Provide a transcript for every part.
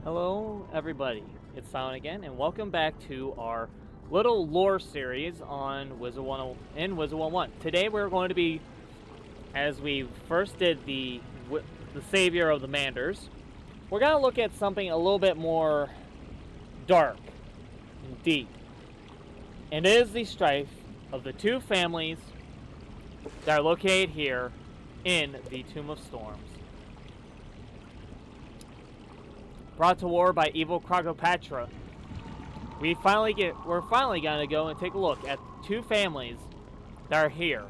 Hello, everybody. It's Silent again, and welcome back to our little lore series on Wizard101. Today, we're going to be, as we first did the savior of the Manders, we're going to look at something a little bit more dark and deep, and it is the strife of the two families that are located here in the Tomb of Storms. Brought to war by evil Krokotopia, we're finally gonna go and take a look at two families that are here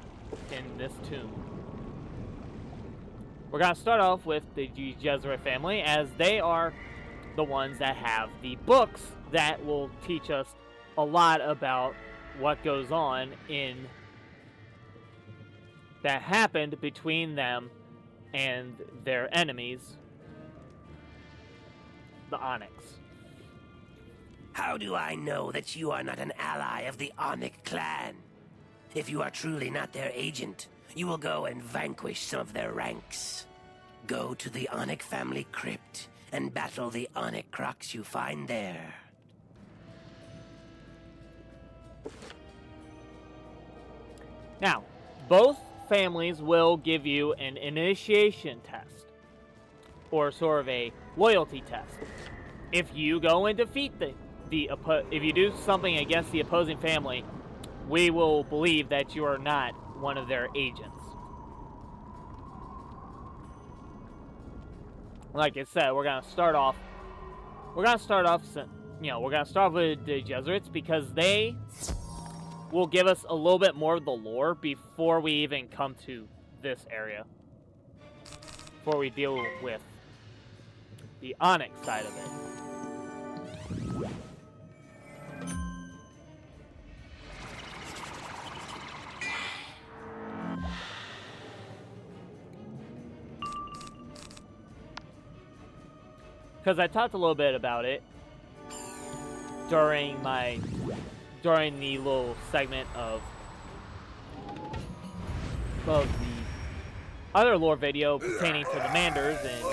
in this tomb. We're gonna start off with the Jesuit family, as they are the ones that have the books that will teach us a lot about what goes on that happened between them and their enemies, the Onyx. How do I know that you are not an ally of the Onyx clan? If you are truly not their agent, you will go and vanquish some of their ranks. Go to the Onyx family crypt and battle the Onyx crocs you find there. Now, both families will give you an initiation test, or sort of a loyalty test. If you go and defeat if you do something against the opposing family, we will believe that you are not one of their agents. Like I said, we're gonna start off with the Jesuits, because they will give us a little bit more of the lore before we even come to this area. Before we deal with the Onyx side of it. Because I talked a little bit about it during the little segment of the other lore video pertaining to the Manders, and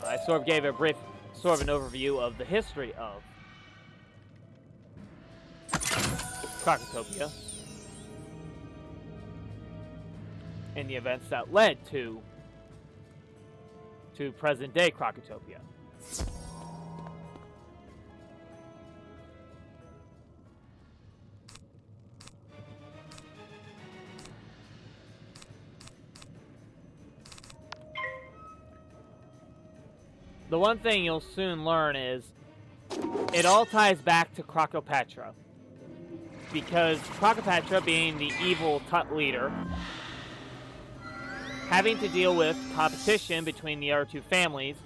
I sort of gave a brief sort of an overview of the history of Krokotopia and the events that led to present-day Krokotopia. The one thing you'll soon learn is it all ties back to Krokotopia, because Krokotopia, being the evil Tut leader, having to deal with competition between the other two families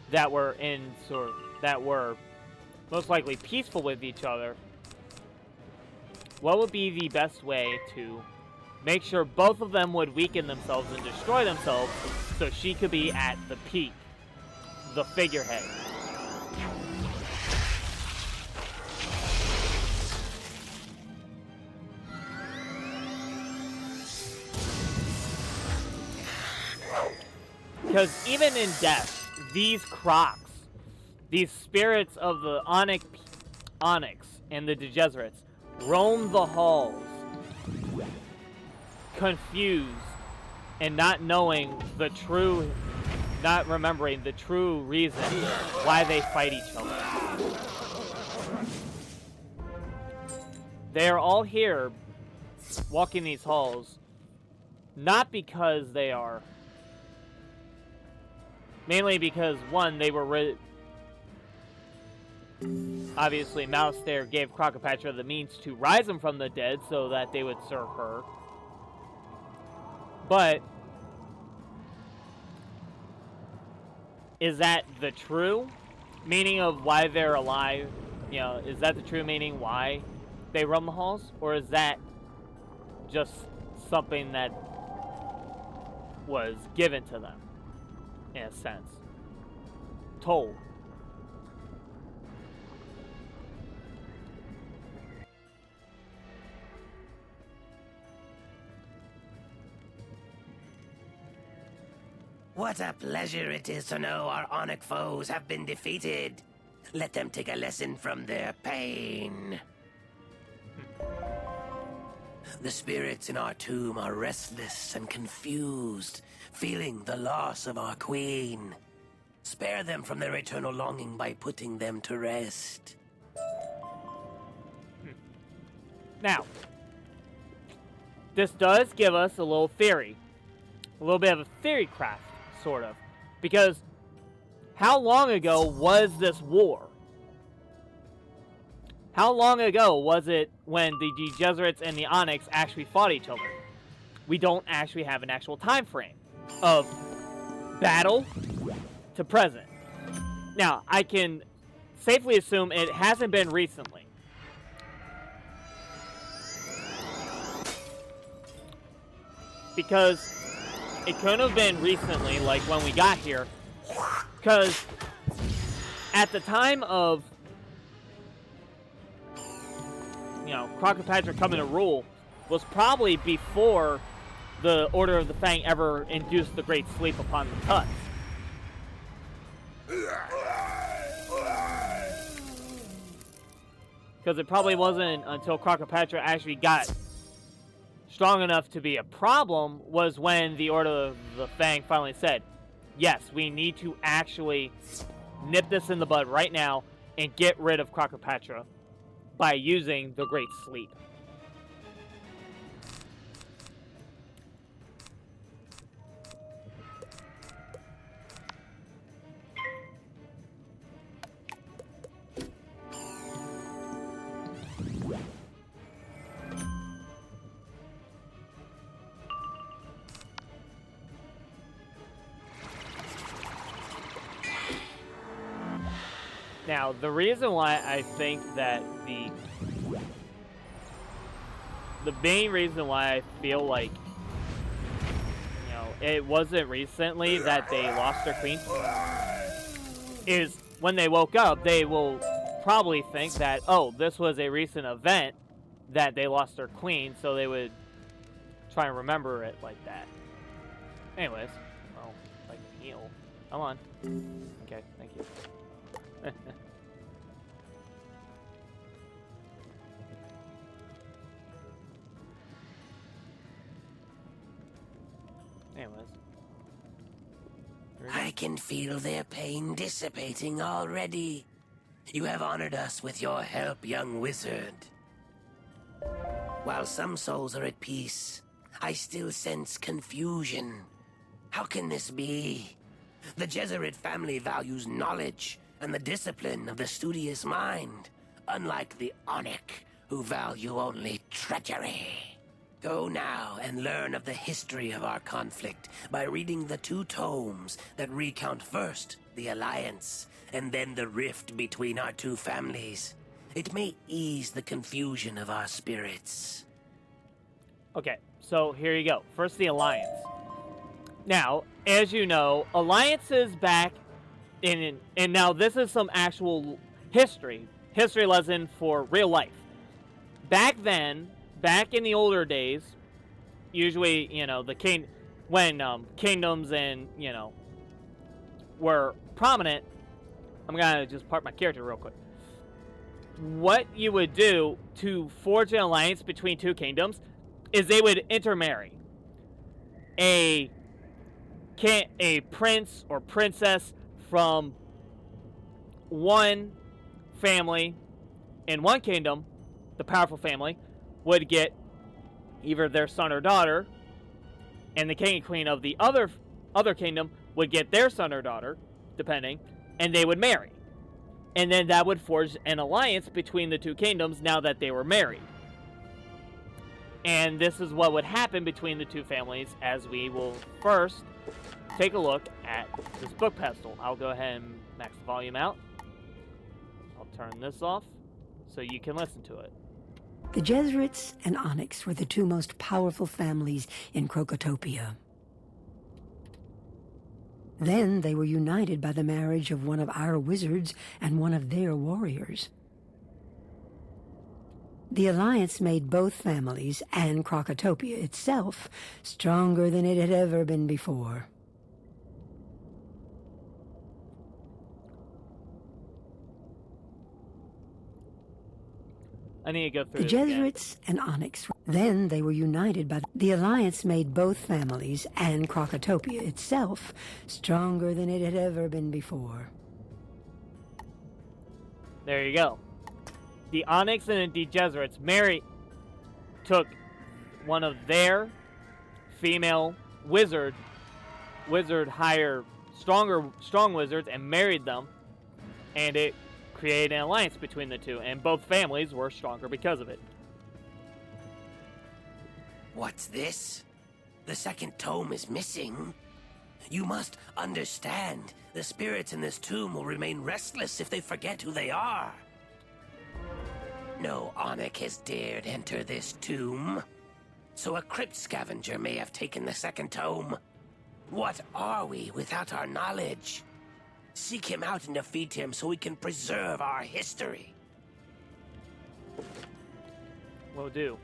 that were most likely peaceful with each other, what would be the best way to make sure both of them would weaken themselves and destroy themselves so she could be at the peak, the figurehead? Because even in death, these crocs, these spirits of the Onyx and the Degeserates, roam the halls, confused and not remembering the true reason why they fight each other. They are all here, walking these halls, not because they are... Mainly because, one, they were obviously, Mouse there gave Krokotopia the means to rise them from the dead so that they would serve her. But is that the true meaning of why they're alive? You know, is that the true meaning why they roam the halls? Or is that just something that was given to them? In a sense. Told. What a pleasure it is to know our Onyx foes have been defeated. Let them take a lesson from their pain. The spirits in our tomb are restless and confused, feeling the loss of our queen. Spare them from their eternal longing by putting them to rest. Now, this does give us a little theory. A little bit of a theory craft, sort of. Because how long ago was this war? How long ago was it when the Jesuits and the Onyx actually fought each other? We don't actually have an actual time frame of battle to present. Now, I can safely assume it hasn't been recently. Because it couldn't have been recently, like when we got here. Because at the time of, Krokotopia coming to rule was probably before the Order of the Fang ever induced the Great Sleep upon the Tuts. Because it probably wasn't until Krokotopia actually got strong enough to be a problem was when the Order of the Fang finally said, yes, we need to actually nip this in the bud right now and get rid of Krokotopia by using the Great Sleep. Now, the reason why I think that the main reason why I feel like, it wasn't recently that they lost their queen is when they woke up, they will probably think that, oh, this was a recent event that they lost their queen, so they would try and remember it like that. Anyways, well, I can heal. Come on. Okay, thank you. Anyways. I can feel their pain dissipating already. You have honored us with your help, young wizard. While some souls are at peace, I still sense confusion. How can this be? The Jesuit family values knowledge and the discipline of the studious mind, unlike the Onyx, who value only treachery. Go now and learn of the history of our conflict by reading the 2 tomes that recount first the alliance and then the rift between our 2 families. It may ease the confusion of our spirits. Okay, so here you go. First, the alliance. Now, as you know, alliances back in and now this is some actual history lesson for real life. Back then, back in the older days, usually, when kingdoms and, were prominent, I'm gonna just park my character real quick. What you would do to forge an alliance between 2 kingdoms is they would intermarry. A prince or princess from one family in one kingdom, the powerful family, would get either their son or daughter, and the king and queen of the other kingdom would get their son or daughter, depending, and they would marry. And then that would forge an alliance between the 2 kingdoms now that they were married. And this is what would happen between the 2 families, as we will first take a look at this book pedestal. I'll go ahead and max the volume out. I'll turn this off so you can listen to it. The Jesuits and Onyx were the 2 most powerful families in Krokotopia. Then they were united by the marriage of one of our wizards and one of their warriors. The alliance made both families and Krokotopia itself stronger than it had ever been before. I need to go through The this again. Jesuits and Onyx. Then they were united by the alliance made both families and Krokotopia itself stronger than it had ever been before. There you go. The Onyx and the Jesuits took one of their female higher, strong wizards and married them, and it created an alliance between the two, and both families were stronger because of it. What's this? The second tome is missing. You must understand, the spirits in this tomb will remain restless if they forget who they are. No Onyx has dared enter this tomb, so a crypt scavenger may have taken the second tome. What are we without our knowledge? Seek him out and defeat him so we can preserve our history. Will do.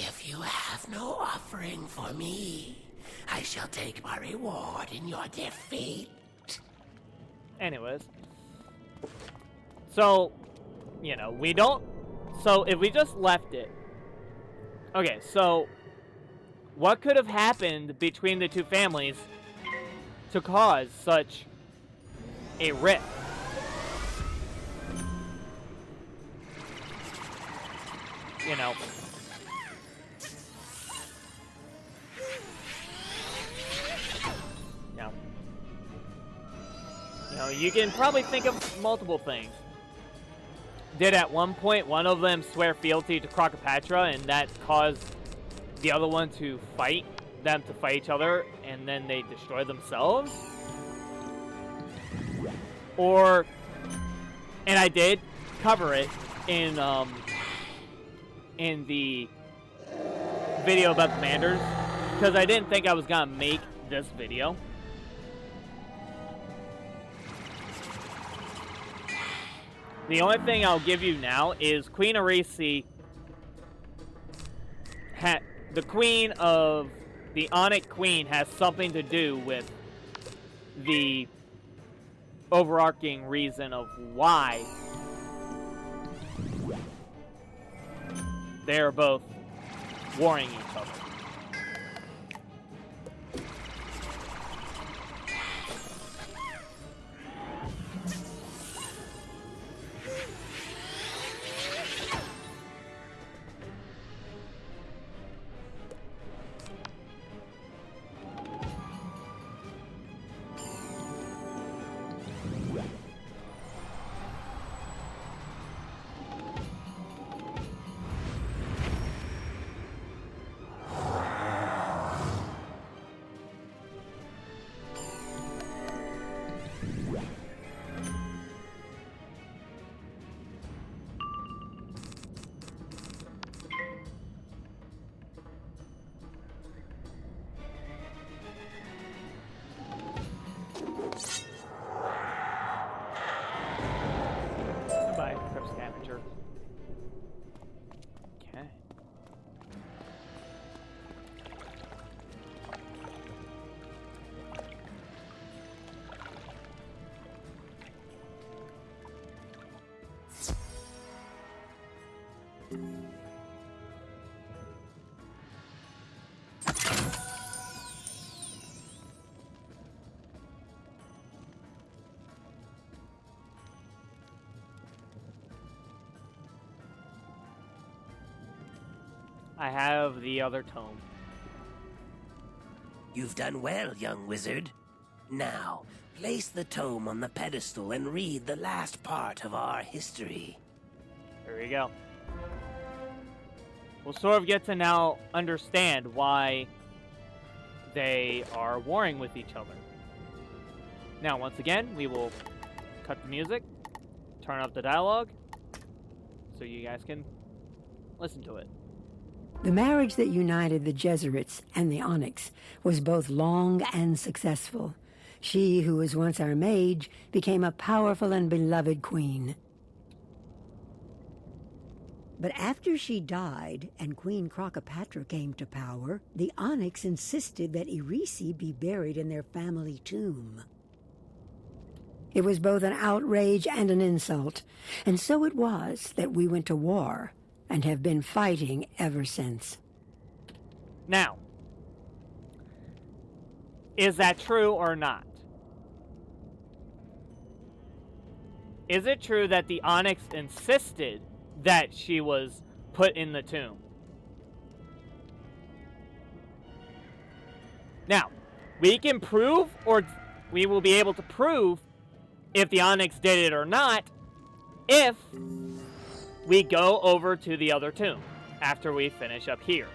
If you have no offering for me, I shall take my reward in your defeat. Anyways. So, you know, we don't... So, if we just left it... Okay, so... What could have happened between the two families to cause such a rift? You know... You can probably think of multiple things. Did at one point one of them swear fealty to Krokotopia, and that caused the other one to fight each other, and then they destroy themselves? Or, and I did cover it in the video about commanders, because I didn't think I was gonna make this video. The only thing I'll give you now is Queen Arisi, the queen of the Onyx Queen, has something to do with the overarching reason of why they're both warring each other. I have the other tome. You've done well, young wizard. Now, place the tome on the pedestal and read the last part of our history. There we go. We'll sort of get to now understand why they are warring with each other. Now, once again, we will cut the music, turn up the dialogue, so you guys can Listen to it. The marriage that united the Jesuits and the Onyx was both long and successful. She, who was once our mage, became a powerful and beloved queen. But after she died and Queen Krokotopia came to power, the Onyx insisted that Irisi be buried in their family tomb. It was both an outrage and an insult, and so it was that we went to war and have been fighting ever since. Now, is that true or not? Is it true that the Onyx insisted that she was put in the tomb? Now, we can prove, or we will be able to prove if the Onyx did it or not, if we go over to the other tomb after we finish up here.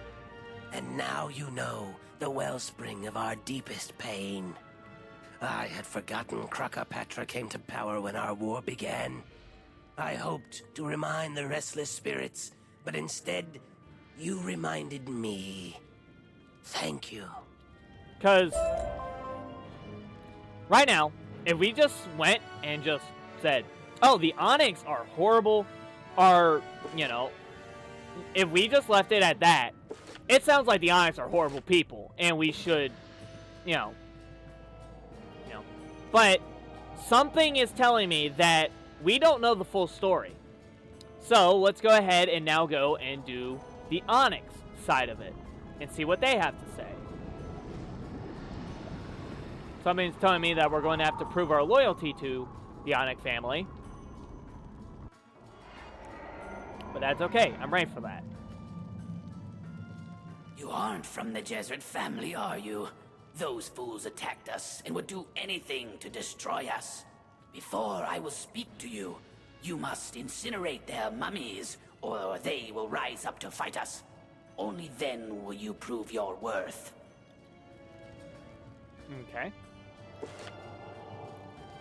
And now you know the wellspring of our deepest pain. I had forgotten Krokotopia came to power when our war began. I hoped to remind the restless spirits, but instead, you reminded me. Thank you. Because right now, if we just went and just said, oh, the Onyx are horrible, if we just left it at that, it sounds like the Onyx are horrible people, and we should, but something is telling me that we don't know the full story. So let's go ahead and now go and do the Onyx side of it and see what they have to say. Something's telling me that we're going to have to prove our loyalty to the Onyx family. But that's okay. I'm ready for that. You aren't from the Jesuit family, are you? Those fools attacked us and would do anything to destroy us. Before I will speak to you, you must incinerate their mummies, or they will rise up to fight us. Only then will you prove your worth. Okay.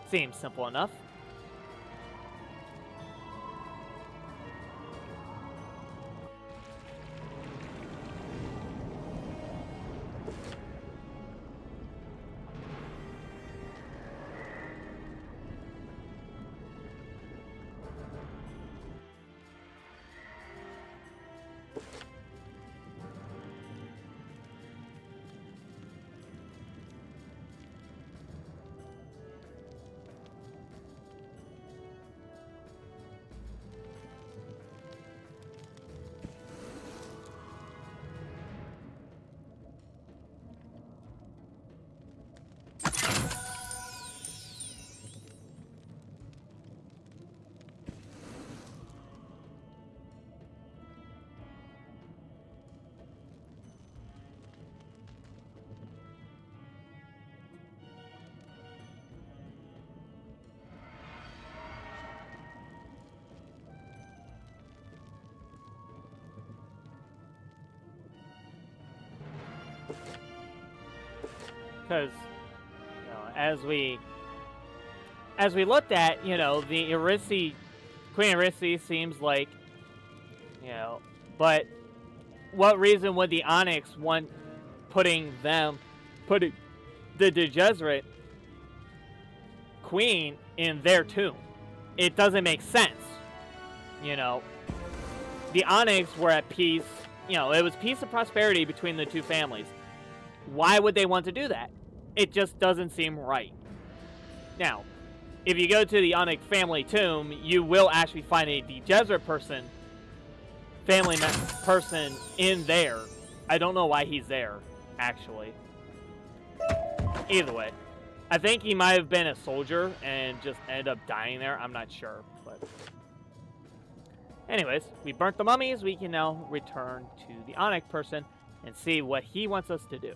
Seems simple enough. Because, as we looked at, the Irisi, Queen Irisi seems like, but what reason would the Onyx want putting the Jesuit queen in their tomb? It doesn't make sense. The Onyx were at peace. It was peace and prosperity between the two families. Why would they want to do that? It just doesn't seem right. Now, if you go to the Onyx family tomb, you will actually find a Jesuit person in there. I don't know why he's there, actually. Either way, I think he might have been a soldier and just ended up dying there. I'm not sure, but anyways, we burnt the mummies. We can now return to the Onyx person and see what he wants us to do.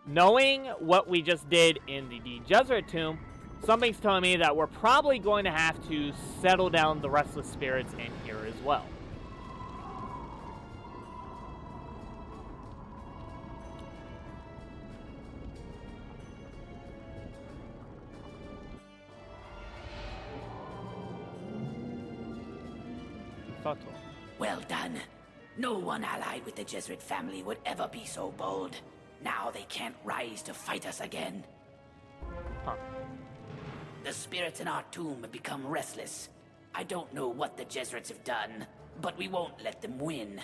Knowing what we just did in the Jesuit tomb, something's telling me that we're probably going to have to settle down the restless spirits in here as well. Subtle. Well done. No one allied with the Jesuit family would ever be so bold. Now they can't rise to fight us again. Huh. The spirits in our tomb have become restless. I don't know what the Jesuits have done, but we won't let them win.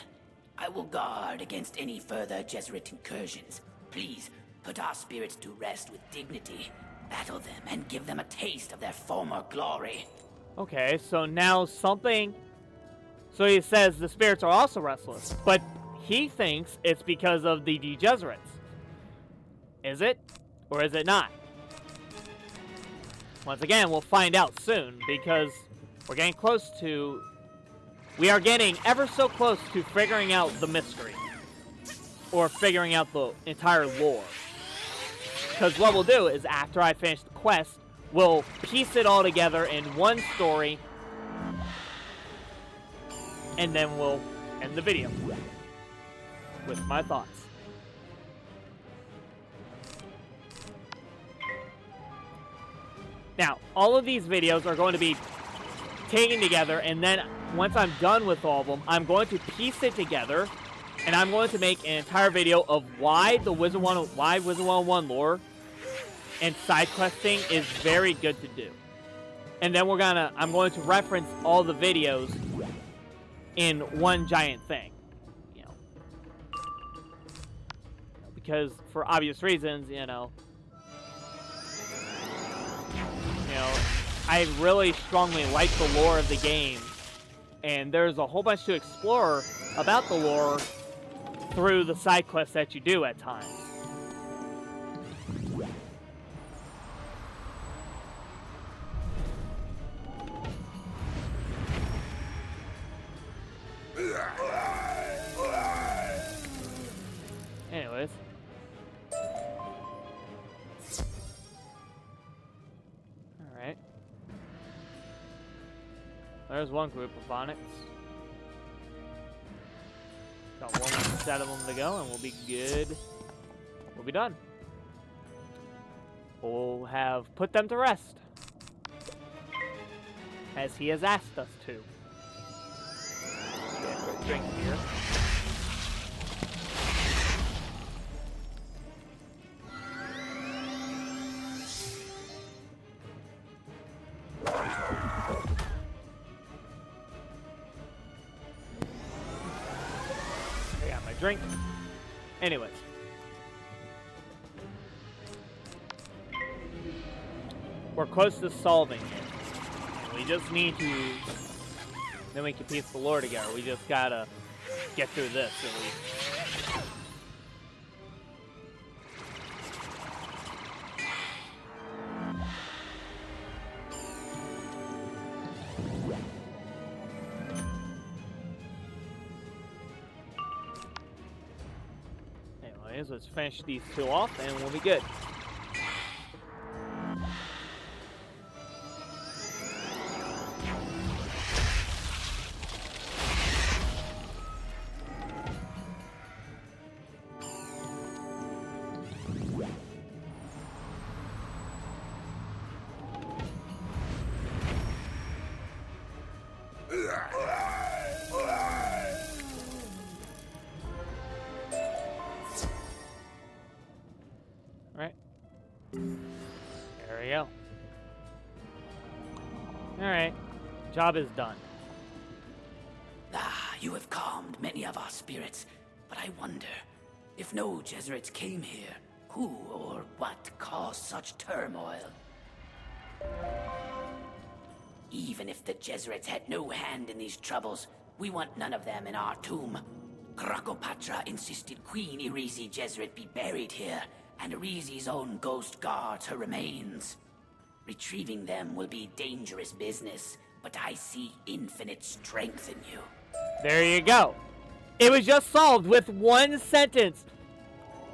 I will guard against any further Jesuit incursions. Please, put our spirits to rest with dignity. Battle them and give them a taste of their former glory. Okay, so now something... So he says the spirits are also restless, but he thinks it's because of the Jesuits. Is it? Or is it not? Once again, we'll find out soon, because we're getting close to... We are getting ever so close to figuring out the mystery. Or figuring out the entire lore. Because what we'll do is, after I finish the quest, we'll piece it all together in one story, and then we'll end the video with my thoughts. Now, all of these videos are going to be taken together, and then once I'm done with all of them, I'm going to piece it together, and I'm going to make an entire video of why the Wizard101 lore and side questing is very good to do. And then I'm going to reference all the videos in one giant thing, you know, because for obvious reasons, you know, I really strongly like the lore of the game, and there's a whole bunch to explore about the lore through the side quests that you do at times. Anyways. Alright. There's one group of Onyx. Got one set of them to go and we'll be good. We'll be done. We'll have put them to rest, as he has asked us to. Get a quick drink here. I got my drink. Anyways. We're close to solving it. We just need to... Then we can piece the lore together. We just gotta get through this at least. Anyways, let's finish these two off and we'll be good. Alright. There we go. Alright. Job is done. Ah, you have calmed many of our spirits, but I wonder, if no Jesuits came here, who or what caused such turmoil? Even if the Jesuits had no hand in these troubles, we want none of them in our tomb. Krokotopia insisted Queen Irisi Jesuit be buried here, and Irisi's own ghost guards her remains. Retrieving them will be dangerous business, but I see infinite strength in you. There you go. It was just solved with one sentence.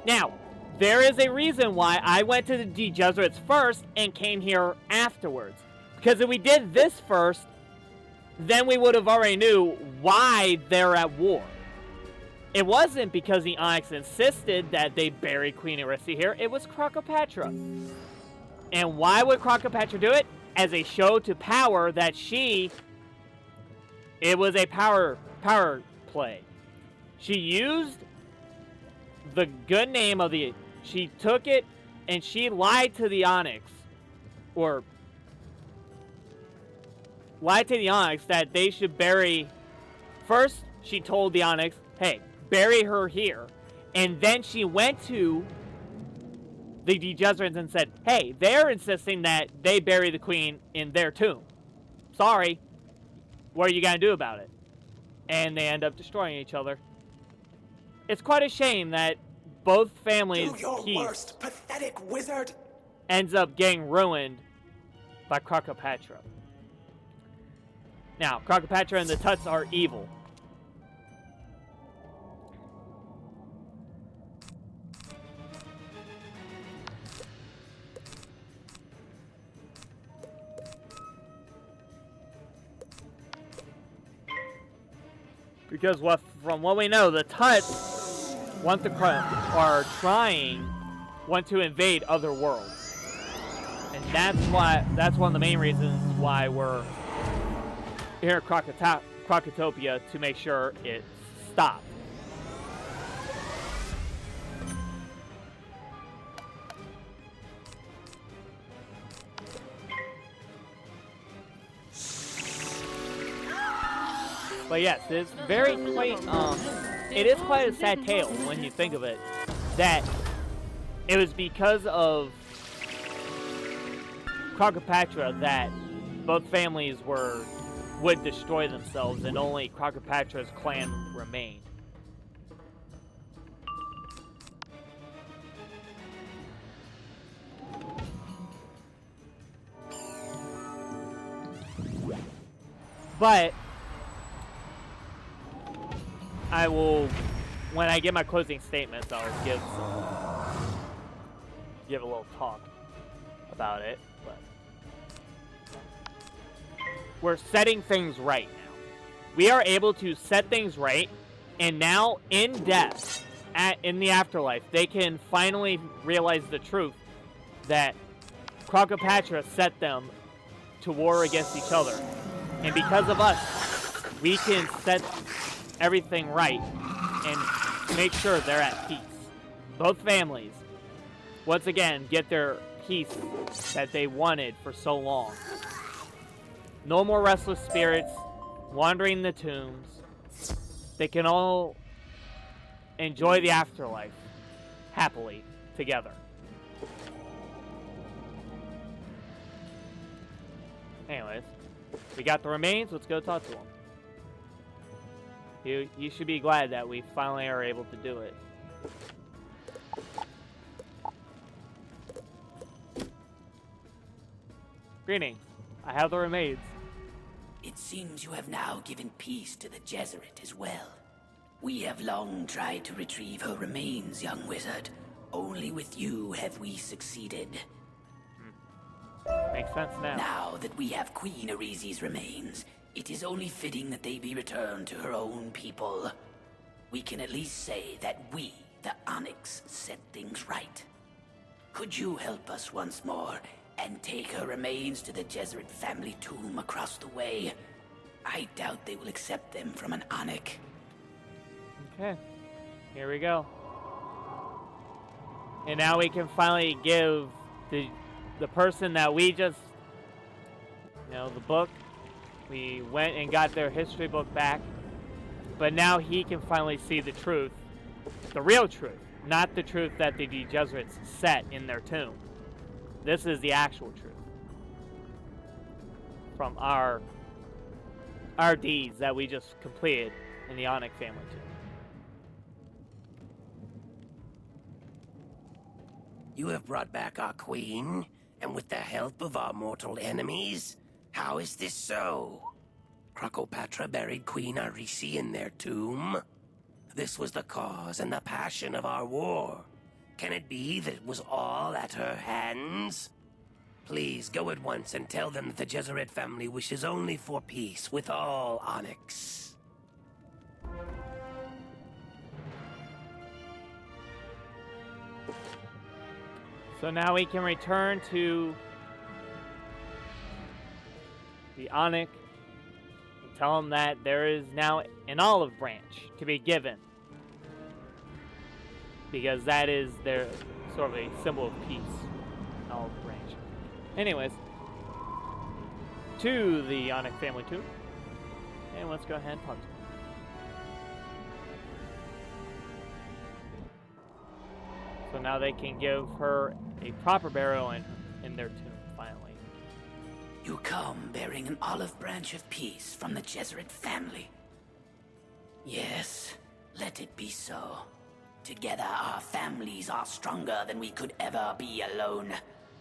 Now, there is a reason why I went to the Jesuits first and came here afterwards. Because if we did this first, then we would have already knew why they're at war. It wasn't because the Onyx insisted that they bury Queen Irisi here. It was Krokotopia. And why would Krokotopia do it? As a show to power that it was a power power play. She used the good name of the... She took it and she lied to the Onyx. Or... lied to the Onyx that they should bury... First, she told the Onyx, hey, bury her here. And then she went to the Degeserats and said, hey, they're insisting that they bury the queen in their tomb. Sorry. What are you going to do about it? And they end up destroying each other. It's quite a shame that both families' Do your peace worst, pathetic wizard! ends up getting ruined by Krokopatra. Now, Krokopatra and the Tuts are evil. Because from what we know, the Tuts want to invade other worlds. And that's one of the main reasons why we're here at Krokotopia, to make sure it stops. But yes, it's very quite, it is quite a sad tale when you think of it, that it was because of Krokopatra that both families would destroy themselves, and only Krokopatra's clan remained. But I will, when I get my closing statements, I'll give a little talk about it. But we're setting things right now. We are able to set things right, and now in death, in the afterlife, they can finally realize the truth that Krokopatra set them to war against each other. And because of us, we can set everything right and make sure they're at peace. Both families, once again, get their peace that they wanted for so long. No more restless spirits wandering the tombs. They can all enjoy the afterlife happily together. Anyways, we got the remains. Let's go talk to them. You should be glad that we finally are able to do it. Greetings. I have the remains. It seems you have now given peace to the Jesuit as well. We have long tried to retrieve her remains, young wizard. Only with you have we succeeded. Makes sense now. Now that we have Queen Arisi's remains, it is only fitting that they be returned to her own people. We can at least say that we, the Onyx, set things right. Could you help us once more and take her remains to the Jesuit family tomb across the way? I doubt they will accept them from an Onyx. Okay, here we go. And now we can finally give the person that we just, the book, we went and got their history book back, but now he can finally see the truth, the real truth, not the truth that the Degeserats set in their tomb. This is the actual truth from our deeds that we just completed in the Onyx family tomb. You have brought back our queen, and with the help of our mortal enemies? How is this so? Krokopatra buried Queen Arisi in their tomb? This was the cause and the passion of our war. Can it be that it was all at her hands? Please go at once and tell them that the Jesuit family wishes only for peace with all Onyx. So now we can return to the Onyx and tell them that there is now an olive branch to be given, because that is their sort of a symbol of peace. Olive branch. Anyways, to the Onyx family too, and let's go ahead and talk to them. So now they can give her a proper burial in their tomb, finally. You come bearing an olive branch of peace from the Jesuit family. Yes, let it be so. Together our families are stronger than we could ever be alone.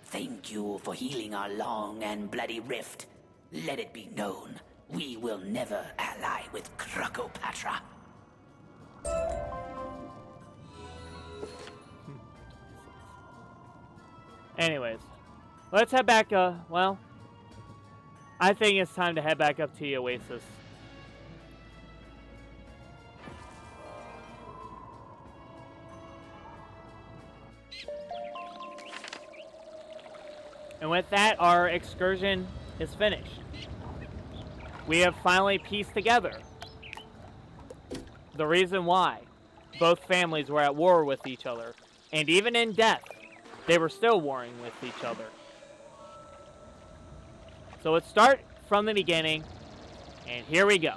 Thank you for healing our long and bloody rift. Let it be known, we will never ally with Krokopatra. Anyways, let's head back, well, I think it's time to head back up to the Oasis. And with that, our excursion is finished. We have finally pieced together the reason why both families were at war with each other. And even in death, they were still warring with each other. So let's start from the beginning, and here we go.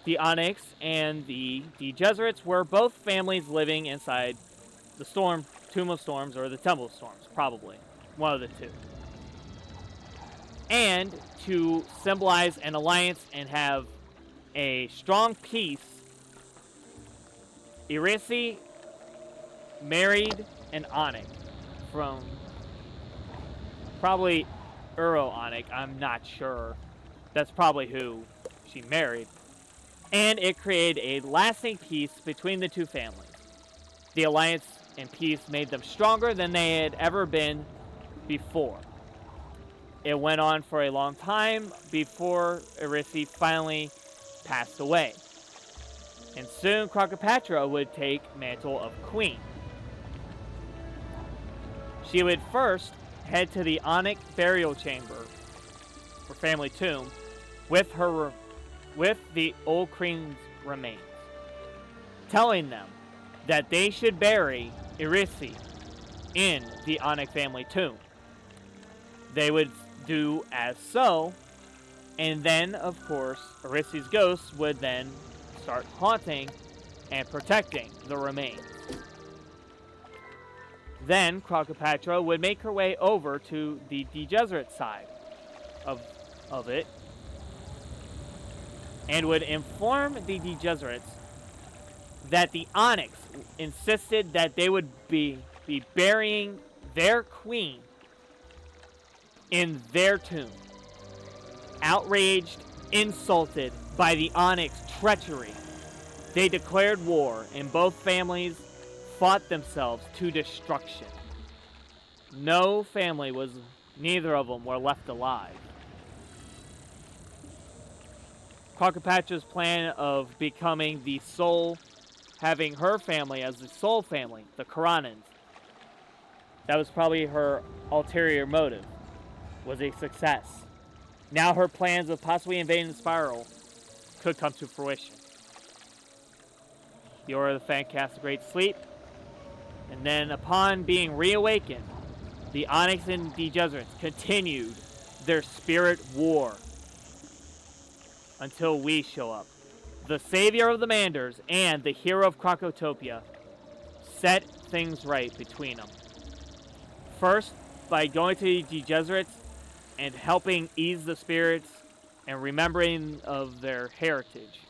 The Onyx and the Jesuits were both families living inside the Tomb of Storms, or the Temple of Storms, probably. One of the two. And to symbolize an alliance and have a strong peace, Irisi married an Onyx from probably Onyx, I'm not sure. That's probably who she married. And it created a lasting peace between the two families. The alliance and peace made them stronger than they had ever been before. It went on for a long time before Irisi finally passed away. And soon Krokopatra would take mantle of queen. She would first head to the Onyx burial chamber, or family tomb, with the old queen's remains, telling them that they should bury Irisi in the Onyx family tomb. They would do as so, and then, of course, Irisi's ghost would then start haunting and protecting the remains. Then Krokopatra would make her way over to the Jesuit side of it, and would inform the Jesuits that the Onyx insisted that they would be burying their queen in their tomb. Outraged, insulted by the Onyx treachery, they declared war, and both families fought themselves to destruction. Neither of them were left alive. Krokopatra's plan of becoming the sole, having her family as the sole family, the Karanans, that was probably her ulterior motive, was a success. Now her plans of possibly invading the Spiral could come to fruition. The Order of the Fang cast a great sleep, and then upon being reawakened, the Onyx and the Jesuits continued their spirit war until we show up. The savior of the Manders and the hero of Krokotopia set things right between them. First, by going to the Jesuits and helping ease the spirits and remembering of their heritage.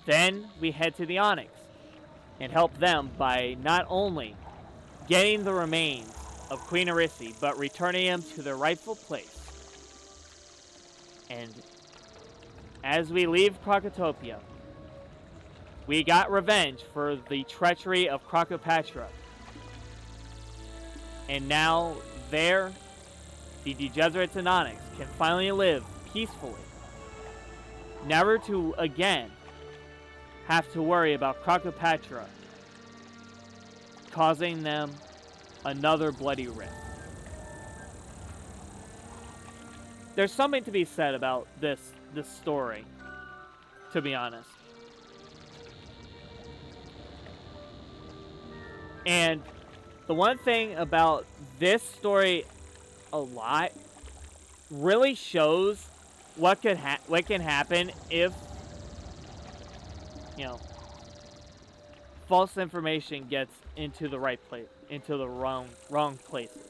Then we head to the Onyx and help them by not only getting the remains of Queen Irisi, but returning them to their rightful place. And as we leave Krokotopia, we got revenge for the treachery of Krokopatra. And now there, the Jesuits and Onyx can finally live peacefully. Never to again have to worry about Krokopatra causing them another bloody rift. There's something to be said about this the story, to be honest. And the one thing about this story a lot really shows what can happen if, you know, false information gets into the right place, into the wrong places.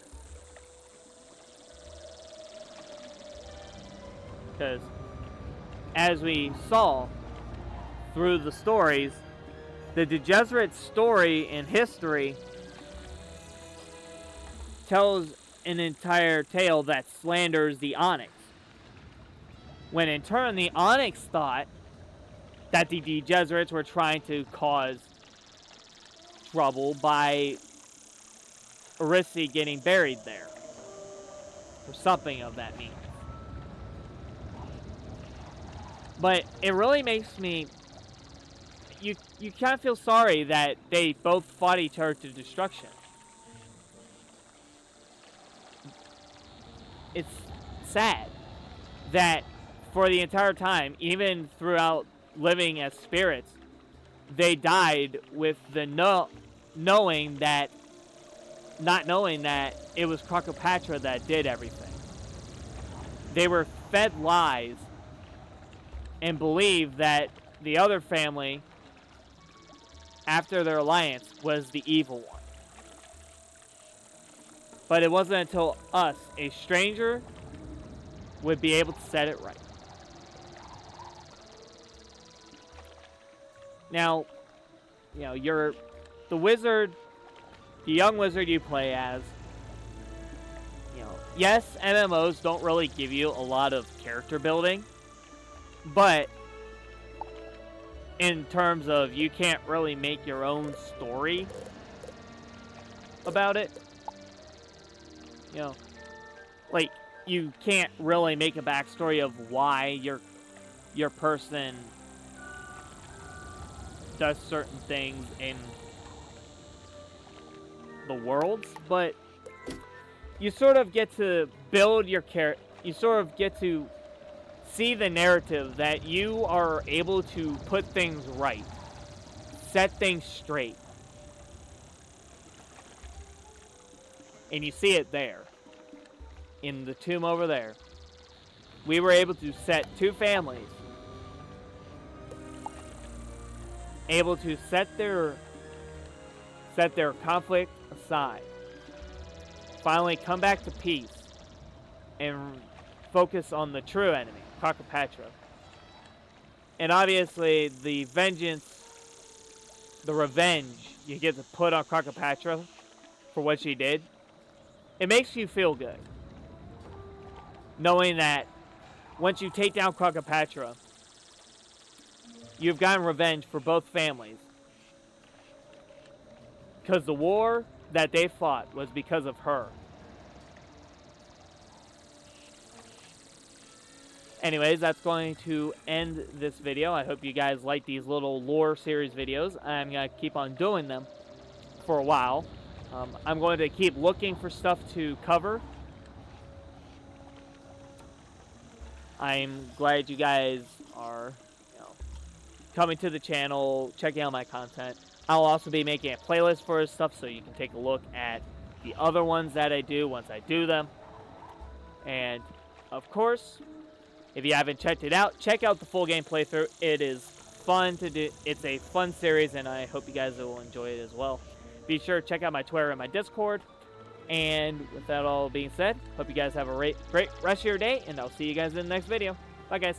Because as we saw through the stories, the Degenerate story in history tells an entire tale that slanders the Onyx. When in turn, the Onyx thought that the Degenerates were trying to cause trouble by Irisi getting buried there. Or something of that means. But it really makes me... You kind of feel sorry that they both fought each other to destruction. It's sad that for the entire time, even throughout living as spirits, they died with the not knowing that it was Krokopatra that did everything. They were fed lies and believed that the other family, after their alliance, was the evil one. But it wasn't until us, a stranger, would be able to set it right. Now, you know, you're the wizard, the young wizard you play as. You know, yes, MMOs don't really give you a lot of character building, but in terms of you can't really make your own story about it. You know, like, you can't really make a backstory of why your person does certain things in the worlds, but you sort of get to build your character. You sort of get to see the narrative that you are able to put things right, set things straight. And you see it there. In the tomb over there. We were able to set two families. Able to set their conflict aside. Finally come back to peace. And focus on the true enemy, Krokopatra. And obviously the revenge you get to put on Krokopatra for what she did, it makes you feel good. Knowing that once you take down Krokopatra, you've gotten revenge for both families. Because the war that they fought was because of her. Anyways, that's going to end this video. I hope you guys like these little lore series videos. I'm going to keep on doing them for a while. I'm going to keep looking for stuff to cover. I'm glad you guys are, you know, coming to the channel, checking out my content. I'll also be making a playlist for this stuff so you can take a look at the other ones that I do once I do them. And, of course, if you haven't checked it out, check out the full game playthrough. It is fun to do. It's a fun series, and I hope you guys will enjoy it as well. Be sure to check out my Twitter and my Discord. And with that all being said, hope you guys have a great rest of your day, and I'll see you guys in the next video. Bye, guys.